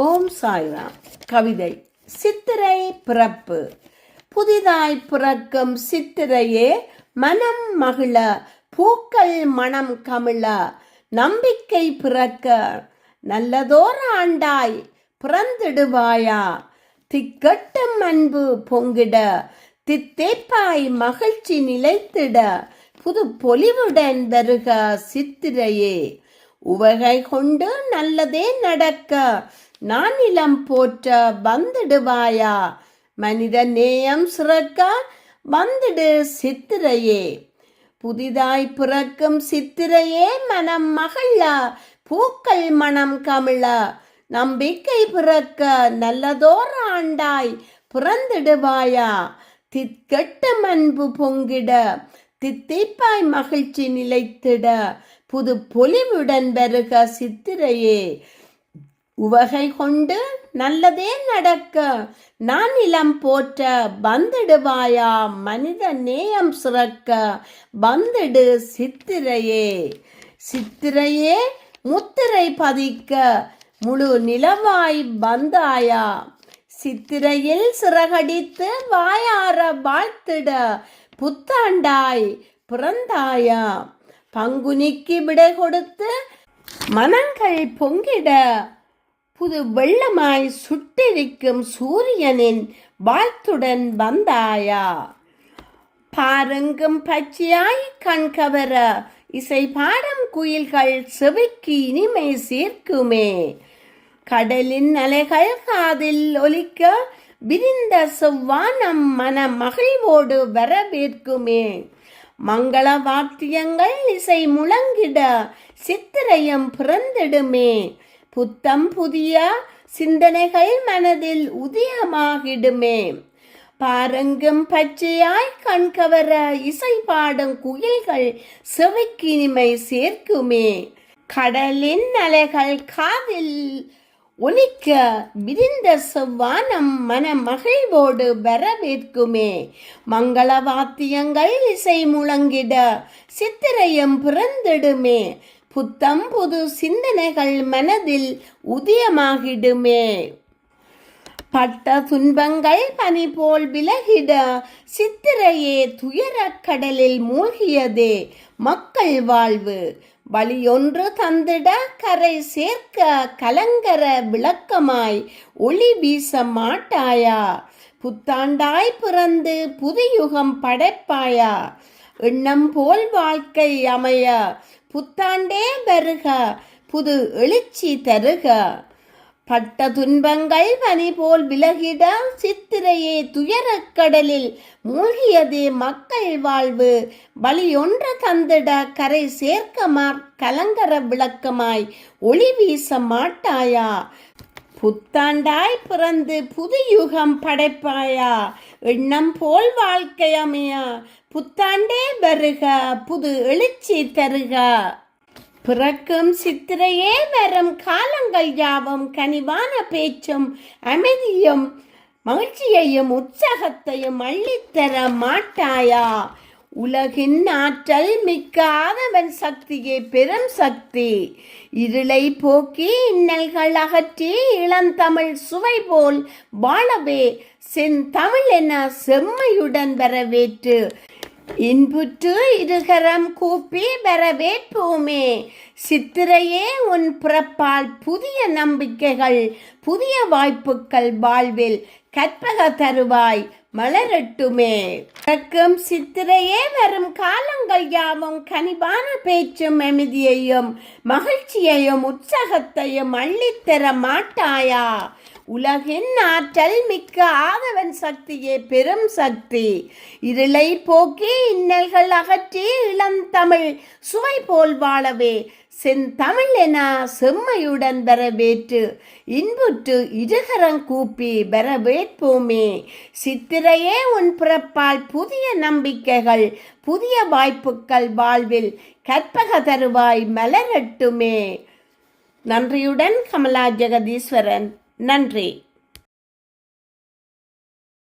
ஓம் சாய்ராம். கவிதை. சித்திரை பிறப்பு. புதிதாய் பிறக்கும் சித்திரையே மனம் மகிழ, பூக்கள் மனம் கமிழ, நம்பிக்கை பிறக்க, நல்லதோர் ஆண்டாய் பிறந்திடுவாயா, திக்கட்டும் அன்பு பொங்கிட, தித்தேப்பாய் மகிழ்ச்சி நிலைத்திட, புது பொலிவுடன் வருக சித்திரையே. உவகை கொண்டு நல்லதே நடக்க, நானிலம் போற்ற வந்திடுவாயா, மனித நேயம் சிறக்க வந்திடு சித்திரையே. புதிதாய் பிறக்கும் சித்திரையே மனம் மகிழ, பூக்கள் மனம் கமிழ, நம்பிக்கை பிறக்க, நல்லதோர் ஆண்டாய் பிறந்திடுவாயா, திக்கட்டும் அன்பு பொங்கிட, தித்திப்பாய் மகிழ்ச்சி நிலைத்திட, புது பொலிவுடன் வருக சித்திரையே. உவகை கொண்டு நல்லதே நடக்க, நான் இளம் போற்ற வந்திடுவாயா, மனித நேயம் சிறக்க வந்திடு சித்திரையே. சித்திரையே முத்திரை பதிக்க, முழு நிலவாய் வந்தாயா, சித்திரையில் சிறகடித்து வாயார வாழ்த்திட, புத்தாண்டாய் பிறந்தாயா, பங்குனிக்கு விடை கொடுத்து மனங்கள் பொங்கிட, புது வெள்ளமாய் சுட்டிருக்கும் சூரியனின் வாழ்த்துடன் வந்தாயா, பாருங்கும் பச்சையாய் கண்கவர, இசை பாடும் குயில்கள் செவிக்கு இனிமை சேர்க்குமே, கடலின் அலைகள் காதில் ஒலிக்க, விரிந்த செவ்வானம் மன மகிழ்வோடு வரவேற்குமே, மங்கள வாத்தியங்கள் இசை முழங்கிட, சித்திரையும் பிறந்திடுமே, புத்தம் புதிய சிந்தனைகள் மனதில் உதயமாகிடுமே, பாருங்கும் பச்சையாய் கண்கவர, இசை பாடும் குயில்கள் செவிக்கு இனிமை சேர்க்குமே, கடலின் அலைகள் காதில் ஒலிக்க, விரிந்த செவ்வானம் மன மகிழ்வோடு வரவேற்குமே, மங்கள வாத்தியங்கள் இசை முழங்கிட, சித்திரையும் பிறந்திடுமே, புத்தம் புது சிந்தனைகள் மனதில் உதயமாகிடுமே, பட்ட துன்பங்கள் பனி போல் விலகிட, சித்திரையே துயரக் கடலில் மூழ்கியதே மக்கள் வாழ்வு, வழியொன்று தந்திட கரை சேர்க்க, கலங்கர விளக்கமாய் ஒளி வீச மாட்டாயா, புத்தாண்டாய் பிறந்து புதுயுகம் படைப்பாயா, எண்ணம் போல் வாழ்க்கை அமைய, புத்தாண்டே வருக புது எழுச்சி தருக, பட்ட துன்பங்கள் பனி போல் விலகிட, சித்திரையே துயரக் கடலில் மூழ்கியதே மக்கள் வாழ்வு, வழியொன்று தந்திட கரை சேர்க்க கலங்கர விளக்கமாய் ஒளி வீச மாட்டாயா, புத்தாண்டாய் பிறந்து புது யுகம் படைப்பாயா, எண்ணம் போல் வாழ்க்கை அமைய, புத்தாண்டே வருக புது எழுச்சி தருக. பிறக்கும் சித்திரையே வரும் காலங்கள் யாவும் கனிவான பேச்சும் அமைதியும் மகிழ்ச்சியையும் உற்சாகத்தையும் அள்ளித்தர மாட்டாயா, உலகின் ஆற்றல் மிக்க ஆதவன் சக்தியே பெரும் சக்தி, இருளை போக்கி இன்னல்கள் அகற்றி இளந்தமிழ் சுவை போல் வாழவே செந்தமிழ் என செம்மையுடன் வரவேற்று, இன்புற்று இருகரம் கூப்பி வரவேற்போமே, சித்திரையே உன் பிறப்பால் புதிய நம்பிக்கைகள் புதிய வாய்ப்புகள் வாழ்வில் கற்பக தருவாய் மலரட்டுமே. பிறக்கும் சித்திரையே வரும் காலங்கள் யாவும் கனிவான பேச்சும் அமைதியையும் மகிழ்ச்சியையும் உற்சாகத்தையும் அள்ளித்தர மாட்டாயா, உலகின் ஆற்றல் மிக்க ஆதவன் சக்தியே பெரும் சக்தி, இருளை போக்கி இன்னல்கள் அகற்றி இளந்தமிழ் சுவை போல் வாழவே செந்தமிழ் என செம்மையுடன் வரவேற்று, இன்புற்று இருகரம் கூப்பி வரவேற்போமே, சித்திரையே உன் பிறப்பால் புதிய நம்பிக்கைகள் புதிய வாய்ப்புகள் வாழ்வில் கற்பக தருவாய் மலரட்டுமே. நன்றியுடன் கமலா ஜெகதீஸ்வரன். நன்றி.